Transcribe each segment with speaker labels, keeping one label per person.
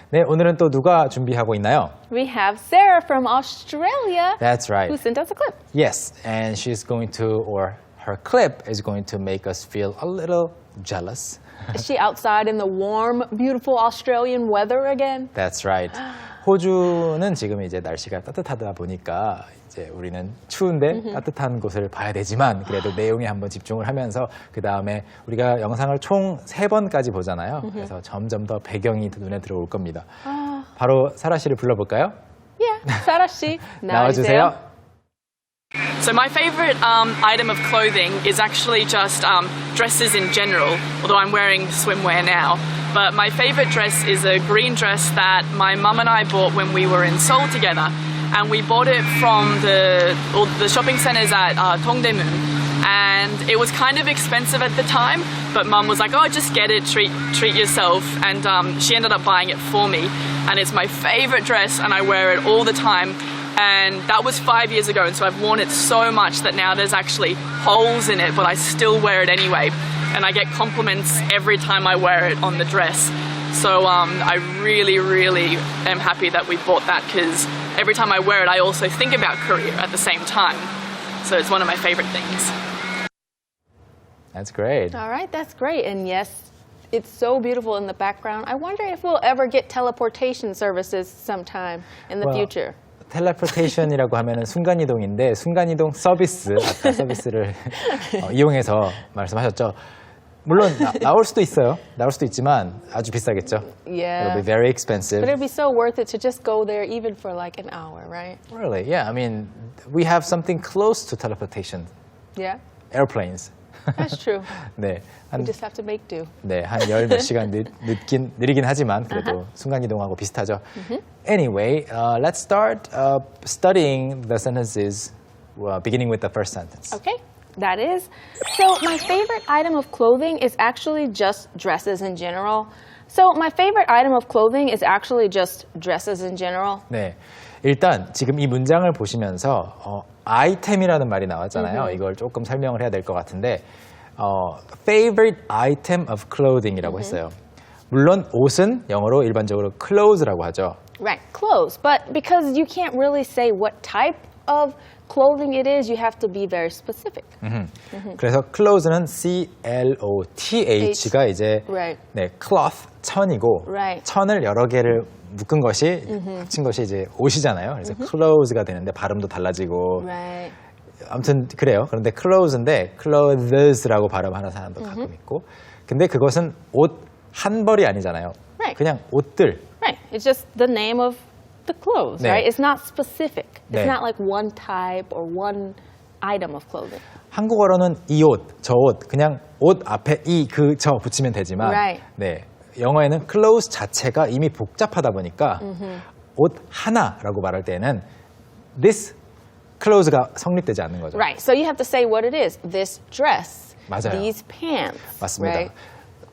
Speaker 1: 네, 오늘은 또 누가 준비하고 있나요?
Speaker 2: We have Sarah from Australia.
Speaker 1: That's right.
Speaker 2: Who sent us a clip.
Speaker 1: Yes, and she's going to, or her clip is going to make us feel a little jealous.
Speaker 2: Is she outside in the warm, beautiful Australian weather again?
Speaker 1: That's right. 호주는 지금 이제 날씨가 따뜻하다 보니까 이제 우리는 추운데 따뜻한 곳을 봐야 되지만 그래도 내용에 한번 집중을 하면서 그 다음에 우리가 영상을 총 3번까지 보잖아요. 그래서 점점 더 배경이 눈에 들어올 겁니다. 바로 사라 씨를 불러볼까요?
Speaker 2: Yeah, Sarah 씨
Speaker 1: 나와주세요.
Speaker 3: So my favorite item of clothing is actually just dresses in general, although I'm wearing swimwear now. But my favorite dress is a green dress that my mum and I bought when we were in Seoul together. And we bought it from the shopping centres at Dongdaemun. And it was kind of expensive at the time, but mum was like, oh, just get it, treat yourself. And she ended up buying it for me. And it's my favorite dress, and I wear it all the time. And that was 5 years ago, and so I've worn it so much that now there's actually holes in it, but I still wear it anyway. And I get compliments every time I wear it on the dress. So I really, really am happy that we bought that, because every time I wear it, I also think about Korea at the same time. So it's one of my favorite things.
Speaker 1: That's great.
Speaker 2: All right, that's great. And yes, it's so beautiful in the background. I wonder if we'll ever get teleportation services sometime in the future.
Speaker 1: 텔레포테이션이라고 하면은 순간이동인데 순간이동 서비스, 아까 서비스를 이용해서 말씀하셨죠. 물론 나올 수도 있어요. 나올 수도 있지만 아주 비싸겠죠.
Speaker 2: Yeah.
Speaker 1: It'll be very expensive.
Speaker 2: But it'd be so worth it to just go there even for like an hour, right?
Speaker 1: Really? Yeah. I mean, we have something close to teleportation.
Speaker 2: Yeah,
Speaker 1: Airplanes.
Speaker 2: that's true.
Speaker 1: 네.
Speaker 2: We just have to make do.
Speaker 1: 네, 한 열 몇 시간 느리긴 하지만 그래도 순간이동하고 비슷하죠. Anyway, let's start studying the sentences beginning with the first sentence.
Speaker 2: Okay, that is. So my favorite item of clothing is actually just dresses in general. So my favorite item of clothing is actually just dresses in general.
Speaker 1: 네, 일단 지금 이 문장을 보시면서 아이템이라는 말이 나왔잖아요. 이걸 조금 설명을 해야 될 것 같은데 favorite item of clothing이라고 했어요. 물론 옷은 영어로 일반적으로 clothes라고 하죠.
Speaker 2: Right, clothes. But because you can't really say what type of clothing it is, you have to be very specific.
Speaker 1: 그래서 clothes는 C-L-O-T-H가 이제
Speaker 2: Right.
Speaker 1: 네, cloth, 천이고
Speaker 2: Right.
Speaker 1: 천을 여러 개를 묶은 것이 합친 것이 이제 옷이잖아요. 그래서 clothes가 되는데 발음도 달라지고
Speaker 2: Right.
Speaker 1: 아무튼 그래요. 그런데 clothes인데 clothes라고 발음하는 사람도 가끔 있고 근데 그것은 옷 한 벌이 아니잖아요.
Speaker 2: Right.
Speaker 1: 그냥 옷들.
Speaker 2: Right, it's just the name of the clothes,
Speaker 1: 네.
Speaker 2: right? It's not specific.
Speaker 1: 네.
Speaker 2: It's not like one type or one item of clothing.
Speaker 1: 한국어로는 이 옷, 저 옷, 그냥 옷 앞에 이, 그, 저 붙이면 되지만
Speaker 2: Right.
Speaker 1: 네, 영어에는 clothes 자체가 이미 복잡하다 보니까 옷 하나라고 말할 때는 this clothes가 성립되지 않는 거죠.
Speaker 2: Right, so you have to say what it is. This dress,
Speaker 1: 맞아요.
Speaker 2: these pants,
Speaker 1: 맞습니다.
Speaker 2: right?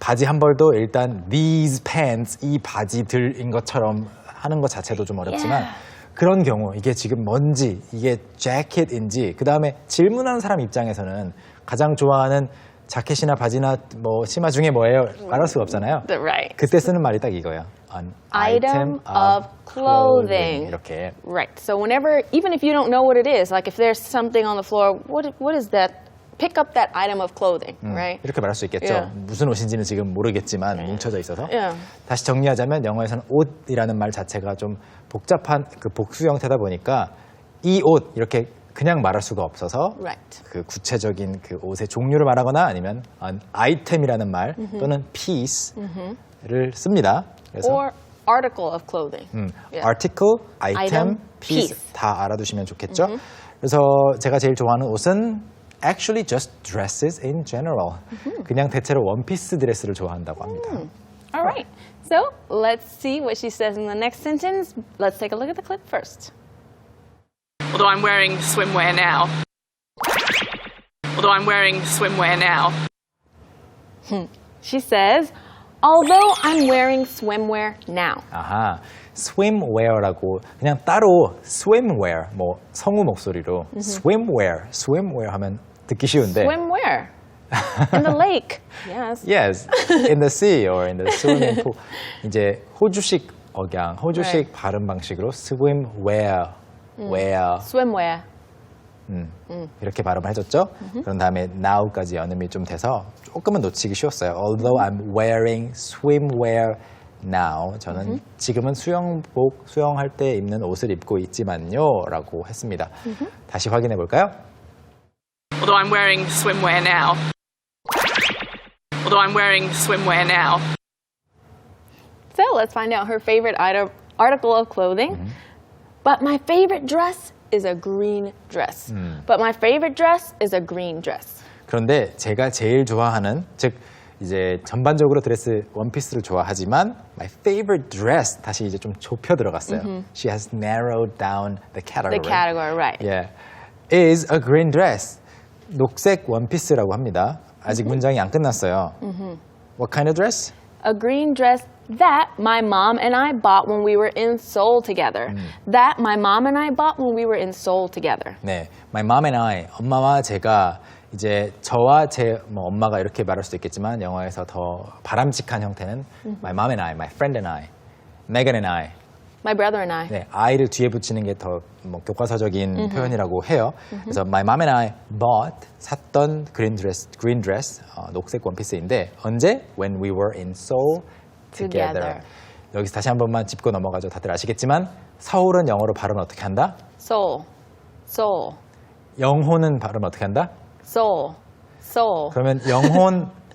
Speaker 1: 바지 한 벌도 일단 these pants, 이 바지들인 것처럼 하는 것 자체도 좀 어렵지만
Speaker 2: Yeah.
Speaker 1: 그런 경우 이게 지금 뭔지 이게 재킷인지 그 다음에 질문하는 사람 입장에서는 가장 좋아하는 자켓이나 바지나 뭐 치마 중에 뭐예요? 말할 수가 없잖아요.
Speaker 2: Right.
Speaker 1: 그때 쓰는 말이 딱 이거예요. An
Speaker 2: Item of clothing.
Speaker 1: 이렇게.
Speaker 2: Right, so whenever, even if you don't know what it is, like if there's something on the floor, what is that? Pick up that item of clothing, right?
Speaker 1: 이렇게 말할 수 있겠죠.
Speaker 2: Yeah.
Speaker 1: 무슨 옷인지는 지금 모르겠지만 뭉쳐져 있어서.
Speaker 2: Yeah.
Speaker 1: 다시 정리하자면 영어에서는 옷이라는 말 자체가 좀 복잡한 그 복수 형태다 보니까 이 옷 이렇게 그냥 말할 수가 없어서
Speaker 2: Right.
Speaker 1: 그 구체적인 그 옷의 종류를 말하거나 아니면 아이템이라는 말 또는 piece를 씁니다. 그래서
Speaker 2: Or article of clothing. Yeah.
Speaker 1: article, item,
Speaker 2: Item,
Speaker 1: piece
Speaker 2: piece.
Speaker 1: 다 알아두시면 좋겠죠. 그래서 제가 제일 좋아하는 옷은 actually just dresses in general. 그냥 대체로 원피스 드레스를 좋아한다고 합니다.
Speaker 2: All right, so let's see what she says in the next sentence. Let's take a look at the clip first.
Speaker 3: Although I'm wearing swimwear now.
Speaker 2: She says, although I'm wearing swimwear now.
Speaker 1: 아하, swimwear라고 그냥 따로 swimwear, 뭐 성우 목소리로 swimwear 하면 듣기 쉬운데
Speaker 2: Swimwear. In the lake. Yes.
Speaker 1: Yes, in the sea or in the swimming pool. 이제 호주식 억양, 호주식 발음 방식으로 swimwear, wear
Speaker 2: Swimwear.
Speaker 1: 이렇게 발음을 해줬죠. 그런 다음에 now까지 연음이 좀 돼서 조금은 놓치기 쉬웠어요. Although I'm wearing swimwear now, 저는 지금은 수영복, 수영할 때 입는 옷을 입고 있지만요 라고 했습니다. 다시 확인해 볼까요?
Speaker 3: Although I'm wearing swimwear now. Although I'm wearing swimwear now.
Speaker 2: So let's find out her favorite article of clothing. But my favorite dress is a green dress. But my favorite dress is a green dress.
Speaker 1: 그런데 제가 제일 좋아하는, 즉 이제 전반적으로 드레스 원피스를 좋아하지만 my favorite dress 다시 이제 좀 좁혀 들어갔어요. She has narrowed down the category.
Speaker 2: The category, right.
Speaker 1: Yeah. Is a green dress. 녹색 원피스라고 합니다. 아직 문장이 안 끝났어요. What kind of dress?
Speaker 2: A green dress that my mom and I bought when we were in Seoul together. That my mom and I bought when we were in Seoul together.
Speaker 1: 네, my mom and I, 엄마와 제가 이제 저와 제 엄마가 이렇게 말할 수도 있겠지만 영어에서 더 바람직한 형태는 my mom and I, my friend and I, Megan and I.
Speaker 2: My brother and I.
Speaker 1: 네, I를 뒤에 붙이는 게 더 교과서적인 표현이라고 해요. 그래서 my mom and I bought, 샀던 green dress, 녹색 원피스인데 언제? When we were in Seoul together. 여기서 다시 한 번만 짚고 넘어가죠. 다들 아시겠지만 서울은 영어로 발음 어떻게 한다?
Speaker 2: Seoul. Seoul.
Speaker 1: 영혼은 발음 어떻게 한다?
Speaker 2: Seoul. Seoul.
Speaker 1: 그러면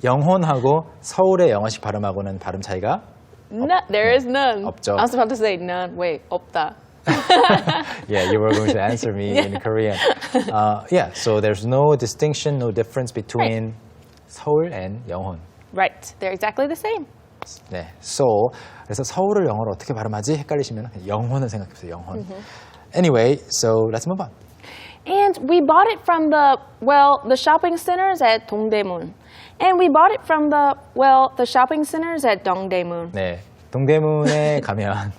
Speaker 1: 영혼하고 서울의 영어식 발음하고는 발음 차이가?
Speaker 2: No, there is none.
Speaker 1: 없죠.
Speaker 2: I was about to say none. Wait, 없다.
Speaker 1: Yeah, you were going to answer me in Korean. Yeah, so there's no distinction, no difference between 서울 and 영혼.
Speaker 2: Right. They're exactly the same.
Speaker 1: 네, so 그래서 서울을 영어로 어떻게 발음하지? 헷갈리시면 영혼을 생각해보세요. 영혼. Anyway, so let's move on.
Speaker 2: And we bought it from the shopping centers at Dongdaemun. And we bought it from the shopping centers at Dongdaemun.
Speaker 1: 네, 동대문에 가면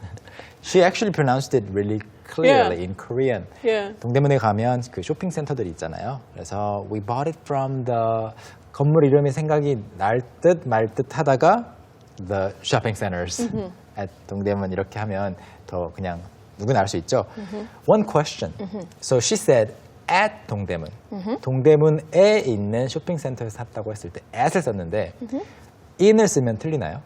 Speaker 1: she actually pronounced it really clearly
Speaker 2: Yeah.
Speaker 1: in Korean.
Speaker 2: Yeah.
Speaker 1: 동대문에 가면 그 쇼핑 센터들이 있잖아요. 그래서 we bought it from the 건물 이름이 생각이 날 듯 말 듯 하다가 the shopping centers at 동대문 이렇게 하면 더 그냥 누구나 알 수 있죠. One question. So she said at 동대문. 동대문에 있는 쇼핑 센터에서 샀다고 했을 때 at을 썼는데 in을 쓰면 틀리나요?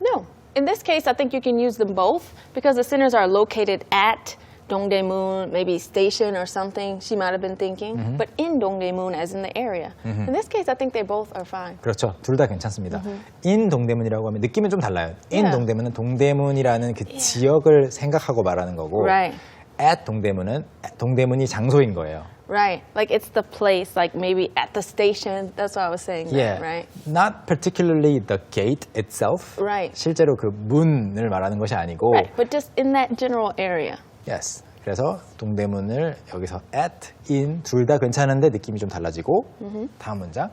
Speaker 2: No. In this case, I think you can use them both because the centers are located at Dongdaemun, maybe station or something she might have been thinking, but in Dongdaemun as in the area. In this case, I think they both are fine.
Speaker 1: 그렇죠. 둘 다 괜찮습니다. in 동대문이라고 하면 느낌은 좀 달라요. in
Speaker 2: Yeah.
Speaker 1: 동대문은 동대문이라는 그 지역을 생각하고 말하는 거고
Speaker 2: Right.
Speaker 1: at 동대문은 동대문이 장소인 거예요.
Speaker 2: Right. Like it's the place, like maybe at the station. That's what I was saying.
Speaker 1: Yeah.
Speaker 2: That, right.
Speaker 1: Not particularly the gate itself.
Speaker 2: Right.
Speaker 1: 실제로 그 문을 말하는 것이 아니고
Speaker 2: Right. But just in that general area.
Speaker 1: Yes. 그래서 동대문을 여기서 at, in 둘 다 괜찮은데 느낌이 좀 달라지고 다음 문장.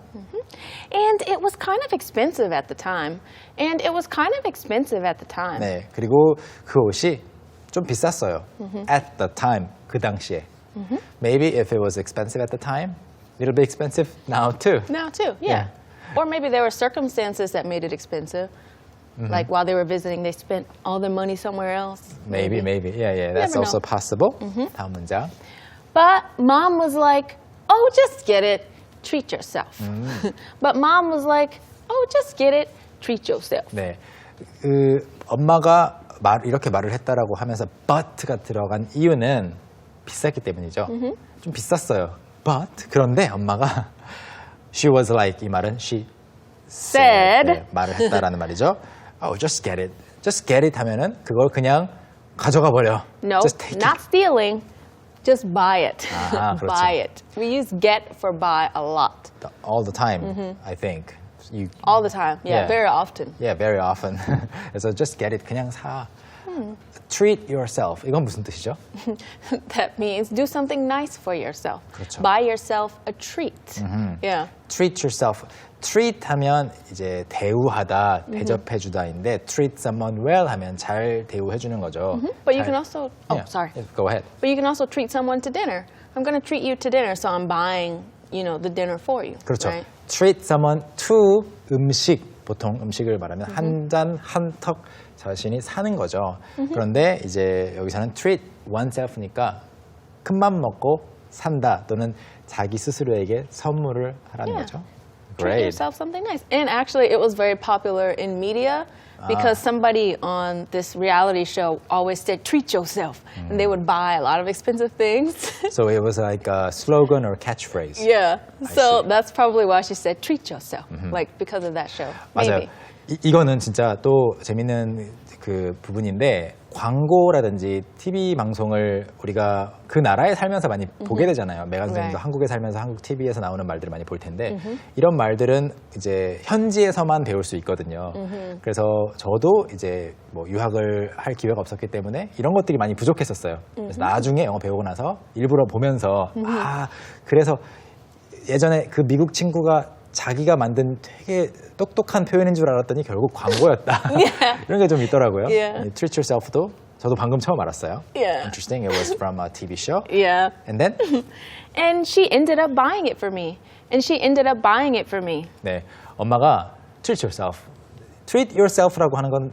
Speaker 2: And it was kind of expensive at the time. And it was kind of expensive at the time.
Speaker 1: 네. 그리고 그 옷이 좀 비쌌어요. At the time. 그 당시에. Maybe if it was expensive at the time, it'll be expensive now too.
Speaker 2: Now too, yeah. Or maybe there were circumstances that made it expensive. Like while they were visiting, they spent all their money somewhere else.
Speaker 1: Maybe. Yeah. That's
Speaker 2: never
Speaker 1: also
Speaker 2: know.
Speaker 1: possible. 다음 문장.
Speaker 2: But mom was like, oh, just get it. Treat yourself. But mom was like, oh, just get it. Treat yourself.
Speaker 1: 네. 그 엄마가 이렇게 말을 했다라고 하면서 but가 들어간 이유는 비쌌기 때문이죠. 좀 비쌌어요. But 그런데 엄마가 she was like 이 말은 she
Speaker 2: Said.
Speaker 1: 네, 말을 했다라는 말이죠. Oh, just get it. Just get it 하면은 그걸 그냥 가져가 버려.
Speaker 2: No,
Speaker 1: Just take
Speaker 2: not
Speaker 1: it.
Speaker 2: stealing. Just buy it.
Speaker 1: 아, 그렇죠.
Speaker 2: Buy it. We use get for buy a lot.
Speaker 1: All the time, I think. You,
Speaker 2: All the time. Yeah,
Speaker 1: Yeah.
Speaker 2: very often.
Speaker 1: yeah, very often. 그래서 just get it. 그냥 사. Treat yourself. 이건 무슨 뜻이죠?
Speaker 2: That means do something nice for yourself.
Speaker 1: 그렇죠.
Speaker 2: Buy yourself a treat. Yeah.
Speaker 1: Treat yourself. Treat 하면 이제 대우하다, 대접해주다인데 treat someone well 하면 잘 대우해주는 거죠.
Speaker 2: But you
Speaker 1: 잘-
Speaker 2: can also, oh,
Speaker 1: Yeah,
Speaker 2: sorry.
Speaker 1: yeah, go ahead.
Speaker 2: But you can also treat someone to dinner. I'm going to treat you to dinner, so I'm buying, the dinner for you.
Speaker 1: 그렇죠.
Speaker 2: Right?
Speaker 1: Treat someone to 음식 보통 음식을 말하면 한 잔 한턱 자신이 사는 거죠. 그런데 이제 여기서는 treat oneself니까 큰맘 먹고 산다 또는 자기 스스로에게 선물을 하라는 거죠.
Speaker 2: Treat yourself something nice. And actually, it was very popular in media because somebody on this reality show always said, treat yourself. And they would buy a lot of expensive things.
Speaker 1: So it was like a slogan or catchphrase.
Speaker 2: Yeah. So
Speaker 1: see.
Speaker 2: that's probably why she said, treat yourself. Like, because of that show.
Speaker 1: 맞아요.
Speaker 2: Maybe.
Speaker 1: 이거는 진짜 또 재밌는 그 부분인데 광고라든지 TV 방송을 우리가 그 나라에 살면서 많이 보게 되잖아요. 메간 선생님도
Speaker 2: Right.
Speaker 1: 한국에 살면서 한국 TV에서 나오는 말들을 많이 볼 텐데 이런 말들은 이제 현지에서만 배울 수 있거든요. 그래서 저도 이제 뭐 유학을 할 기회가 없었기 때문에 이런 것들이 많이 부족했었어요. 그래서 나중에 영어 배우고 나서 일부러 보면서 그래서 예전에 그 미국 친구가 자기가 만든 되게 똑똑한 표현인 줄 알았더니 결국 광고였다. 이런 게 좀 있더라고요.
Speaker 2: Yeah.
Speaker 1: Treat yourself도 저도 방금 처음 알았어요.
Speaker 2: Yeah.
Speaker 1: Interesting. It was from a TV show.
Speaker 2: Yeah.
Speaker 1: And then?
Speaker 2: And she ended up buying it for me. And she ended up buying it for me.
Speaker 1: 네, 엄마가 treat yourself. treat yourself라고 하는 건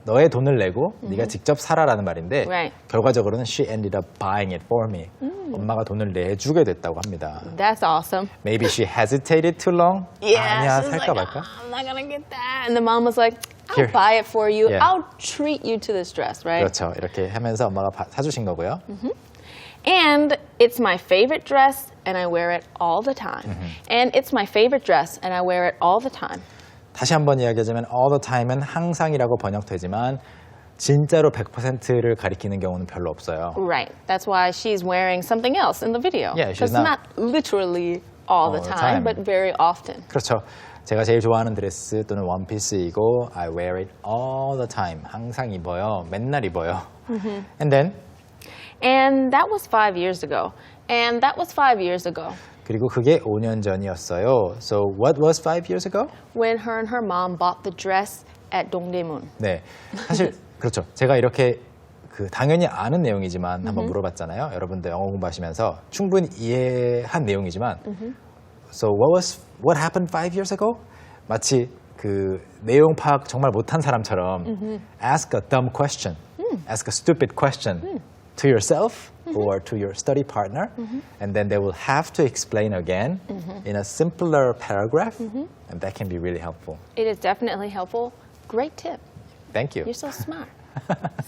Speaker 1: 너의 돈을 내고 네가 직접 사라라는 말인데
Speaker 2: Right.
Speaker 1: 결과적으로는 she ended up buying it for me. 엄마가 돈을 내주게 됐다고 합니다.
Speaker 2: That's awesome.
Speaker 1: Maybe she hesitated too long. 아니야,
Speaker 2: she was
Speaker 1: 살까
Speaker 2: like,
Speaker 1: 말까?
Speaker 2: I'm not gonna get that. And the mom was like, I'll
Speaker 1: Here.
Speaker 2: buy it for you.
Speaker 1: Yeah.
Speaker 2: I'll treat you to this dress, right?
Speaker 1: 그렇죠. 이렇게 하면서 엄마가 사주신 거고요.
Speaker 2: And it's my favorite dress, and I wear it all the time. And it's my favorite dress, and I wear it all the time.
Speaker 1: 다시 한번 이야기하자면 all the time은 항상이라고 번역되지만 진짜로 100%를 가리키는 경우는 별로 없어요.
Speaker 2: Right. That's why she's wearing something else in the video.
Speaker 1: Yeah, she's
Speaker 2: Because
Speaker 1: not-
Speaker 2: not literally all the time, but very often.
Speaker 1: 그렇죠. 제가 제일 좋아하는 드레스 또는 원피스이고 I wear it all the time. 항상 입어요. 맨날 입어요. And then
Speaker 2: And that was 5 years ago. And that was 5 years ago.
Speaker 1: 그리고 그게 5년 전이었어요. So what was 5 years ago?
Speaker 2: When her and her mom bought the dress at Dongdaemun.
Speaker 1: 네, 사실 그렇죠. 제가 이렇게 그 당연히 아는 내용이지만 한번 물어봤잖아요. 여러분들 영어 공부하시면서 충분히 이해한 내용이지만 So what happened 5 years ago? 마치 그 내용 파악 정말 못한 사람처럼 ask a dumb question, ask a stupid question to yourself or to your study partner, and then they will have to explain again in a simpler paragraph, and that can be really helpful.
Speaker 2: It is definitely helpful. Great tip.
Speaker 1: Thank you.
Speaker 2: You're so smart.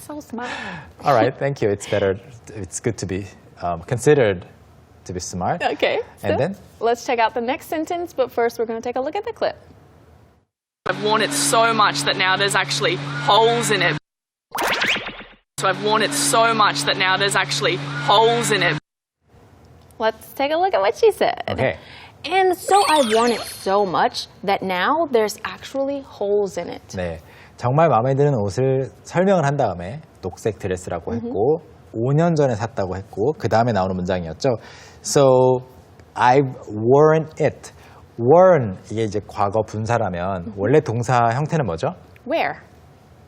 Speaker 2: So smart.
Speaker 1: All right, thank you. It's good to be considered to be smart.
Speaker 2: Okay. So
Speaker 1: And then?
Speaker 2: let's check out the next sentence, but first we're going to take a look at the clip.
Speaker 3: I've worn it so much that now there's actually holes in it. So I've worn it so much that now there's actually holes in it.
Speaker 2: Let's take a look at what she said.
Speaker 1: Okay.
Speaker 2: And so I've worn it so much that now there's actually holes in it.
Speaker 1: 네, 정말 마음에 드는 옷을 설명을 한 다음에 녹색 드레스라고 했고 5년 전에 샀다고 했고 그 다음에 나오는 문장이었죠. So I've worn it. worn 이게 이제 과거 분사라면 원래 동사 형태는 뭐죠?
Speaker 2: Where?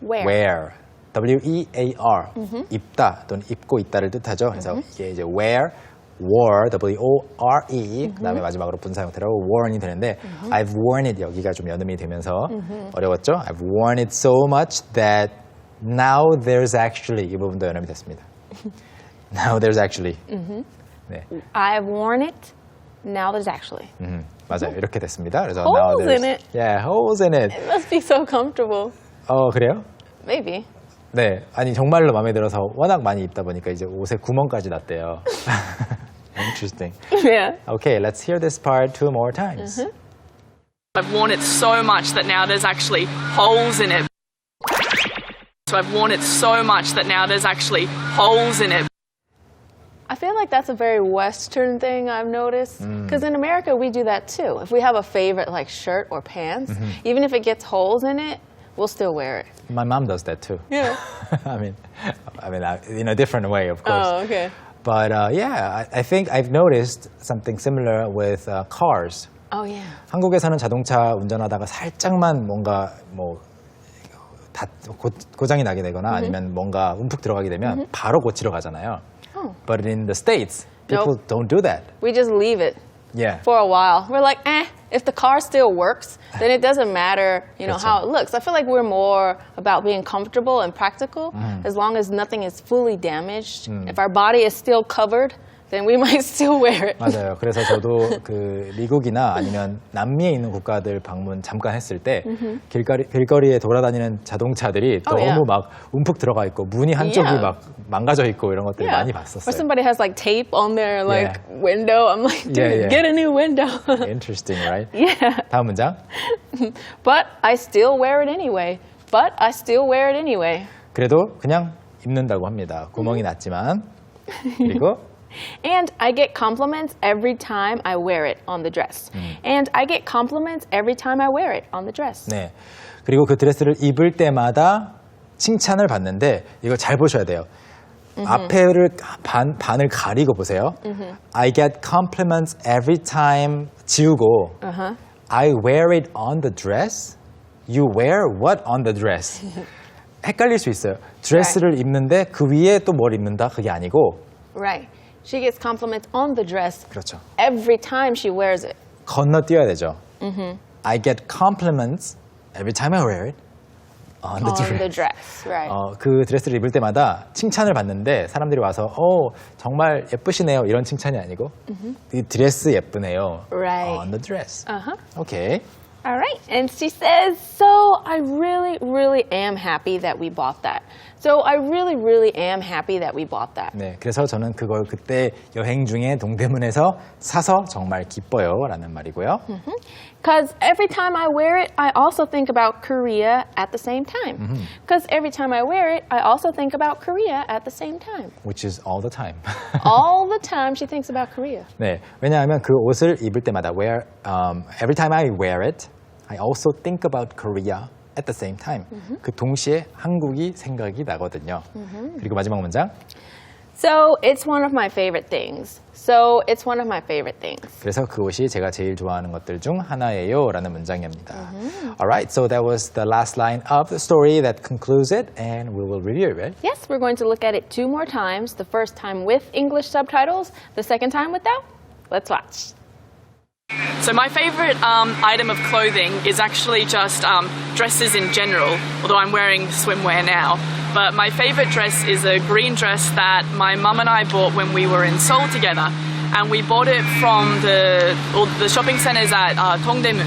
Speaker 1: wear. W-E-A-R. 입다 또는 입고 있다를 뜻하죠. 그래서 이게 이제 wear, wore, W-O-R-E. 그 다음에 마지막으로 분사 형태라고 worn이 되는데 I've worn it 여기가 좀 연음이 되면서 어려웠죠. I've worn it so much that now there's actually 이 부분도 연음이 됐습니다. Now there's actually. 네,
Speaker 2: I've worn it. Now there's actually.
Speaker 1: 맞아요. 이렇게 됐습니다. 그래서
Speaker 2: Holes
Speaker 1: now there's,
Speaker 2: in it.
Speaker 1: Yeah, holes in it.
Speaker 2: It must be so comfortable.
Speaker 1: 그래요?
Speaker 2: Maybe.
Speaker 1: 네, 아니 정말로 마음에 들어서 워낙 많이 입다 보니까 이제 옷에 구멍까지 났대요. Interesting.
Speaker 2: Yeah.
Speaker 1: Okay, let's hear this part 2 more times.
Speaker 3: I've worn it so much that now there's actually holes in it. So I've worn it so much that now there's actually holes in it.
Speaker 2: I feel like that's a very Western thing I've noticed. Because in America, we do that too. If we have a favorite like shirt or pants, even if it gets holes in it, we'll still wear it.
Speaker 1: My mom does that too.
Speaker 2: Yeah.
Speaker 1: I mean, in a different way, of course.
Speaker 2: Oh, okay.
Speaker 1: But yeah, I think I've noticed something similar with cars.
Speaker 2: Oh, yeah.
Speaker 1: 한국에서는 자동차 운전하다가 살짝만 뭔가 고장이 나게 되거나 아니면 뭔가 움푹 들어가게 되면 바로 고치러 가잖아요. But in the States, people
Speaker 2: Nope.
Speaker 1: don't do that.
Speaker 2: We just leave it.
Speaker 1: Yeah.
Speaker 2: for a while. We're like, if the car still works, then it doesn't matter, how it looks. I feel like we're more about being comfortable and practical as long as nothing is fully damaged. If our body is still covered, then we might still wear it.
Speaker 1: 맞아요. 그래서 저도 그 미국이나 아니면 남미에 있는 국가들 방문 잠깐 했을 때 길거리에 돌아다니는 자동차들이
Speaker 2: Oh,
Speaker 1: 너무
Speaker 2: yeah.
Speaker 1: 막 움푹 들어가 있고 문이 한쪽이
Speaker 2: Yeah.
Speaker 1: 막 망가져 있고 이런 것들 많이
Speaker 2: Or
Speaker 1: 봤었어요.
Speaker 2: somebody has like tape on their like window. I'm like, dude,
Speaker 1: Yeah, yeah.
Speaker 2: get a new window.
Speaker 1: Interesting, right?
Speaker 2: Yeah.
Speaker 1: 다음 문장.
Speaker 2: But I still wear it anyway. But I still wear it anyway.
Speaker 1: 그래도 그냥 입는다고 합니다. 구멍이 났지만. 그리고
Speaker 2: And I get compliments every time I wear it on the dress. And I get compliments every time I wear it on the dress.
Speaker 1: 네. 그리고 그 드레스를 입을 때마다 칭찬을 받는데 이거 잘 보셔야 돼요. 앞에를 반을 가리고 보세요. I get compliments every time 지우고 I wear it on the dress. You wear what on the dress? 헷갈릴 수 있어요. 드레스를 입는데 그 위에 또 뭘 입는다? 그게 아니고
Speaker 2: Right. She gets compliments on the dress
Speaker 1: 그렇죠.
Speaker 2: every time she wears it.
Speaker 1: 건너뛰어야 되죠. I get compliments every time I wear it on the dress.
Speaker 2: On the dress, right.
Speaker 1: 그 드레스를 입을 때마다 칭찬을 받는데 사람들이 와서 정말 예쁘시네요 이런 칭찬이 아니고 이 드레스 예쁘네요.
Speaker 2: Right.
Speaker 1: On the dress.
Speaker 2: Uh-huh.
Speaker 1: 오케이.
Speaker 2: All right. And she says, so I really, really am happy that we bought that. So I really, really am happy that we bought that.
Speaker 1: 네, 그래서 저는 그걸 그때 여행 중에 동대문에서 사서 정말 기뻐요라는 말이고요.
Speaker 2: Because every time I wear it, I also think about Korea at the same time. Because every time I wear it, I also think about Korea at the same time.
Speaker 1: Which is all the time.
Speaker 2: All the time she thinks about Korea.
Speaker 1: 네, 왜냐하면 그 옷을 입을 때마다 every time I wear it, I also think about Korea at the same time. 그 동시에 한국이 생각이 나거든요. 그리고 마지막 문장.
Speaker 2: So it's one of my favorite things. So it's one of my favorite things.
Speaker 1: 그래서 그 옷이 제가 제일 좋아하는 것들 중 하나예요 라는 문장입니다. Alright, so that was the last line of the story that concludes it and we will review it.
Speaker 2: Yes, we're going to look at it 2 more times. The first time with English subtitles, the second time without. Let's watch.
Speaker 3: So my favorite item of clothing is actually just dresses in general, although I'm wearing swimwear now. But my favorite dress is a green dress that my mum and I bought when we were in Seoul together. And we bought it from the shopping centres at Dongdaemun.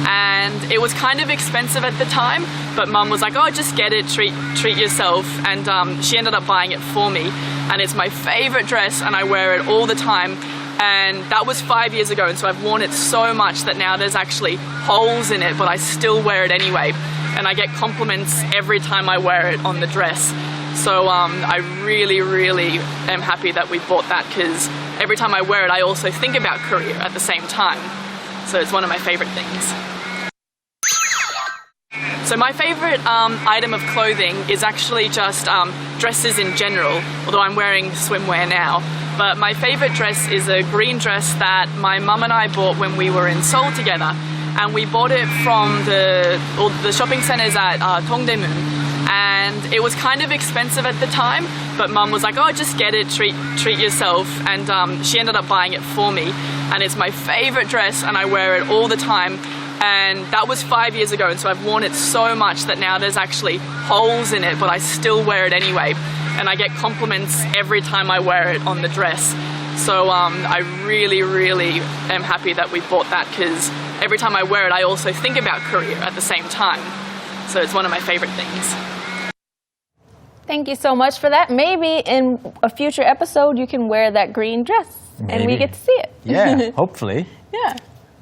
Speaker 3: And it was kind of expensive at the time, but mum was like, just get it, treat yourself. And she ended up buying it for me. And it's my favorite dress and I wear it all the time. And that was 5 years ago, and so I've worn it so much that now there's actually holes in it, but I still wear it anyway. And I get compliments every time I wear it on the dress. So I really, really am happy that we bought that because every time I wear it, I also think about Korea at the same time. So it's one of my favorite things. So my favorite item of clothing is actually just dresses in general, although I'm wearing swimwear now. But my favorite dress is a green dress that my mum and I bought when we were in Seoul together. And we bought it from the shopping centres at Dongdaemun. And it was kind of expensive at the time, but mum was like, just get it, treat yourself. And she ended up buying it for me. And it's my favorite dress and I wear it all the time. And that was 5 years ago, and so I've worn it so much that now there's actually holes in it, but I still wear it anyway. And I get compliments every time I wear it on the dress. So I really, really am happy that we bought that because every time I wear it, I also think about Korea at the same time. So it's one of my favorite things.
Speaker 2: Thank you so much for that. Maybe in a future episode, you can wear that green dress and we
Speaker 1: Maybe.
Speaker 2: get to see it.
Speaker 1: Yeah, hopefully.
Speaker 2: Yeah.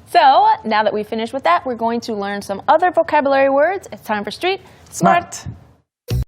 Speaker 2: So now that we've finished with that, we're going to learn some other vocabulary words. It's time for Street
Speaker 1: Smart.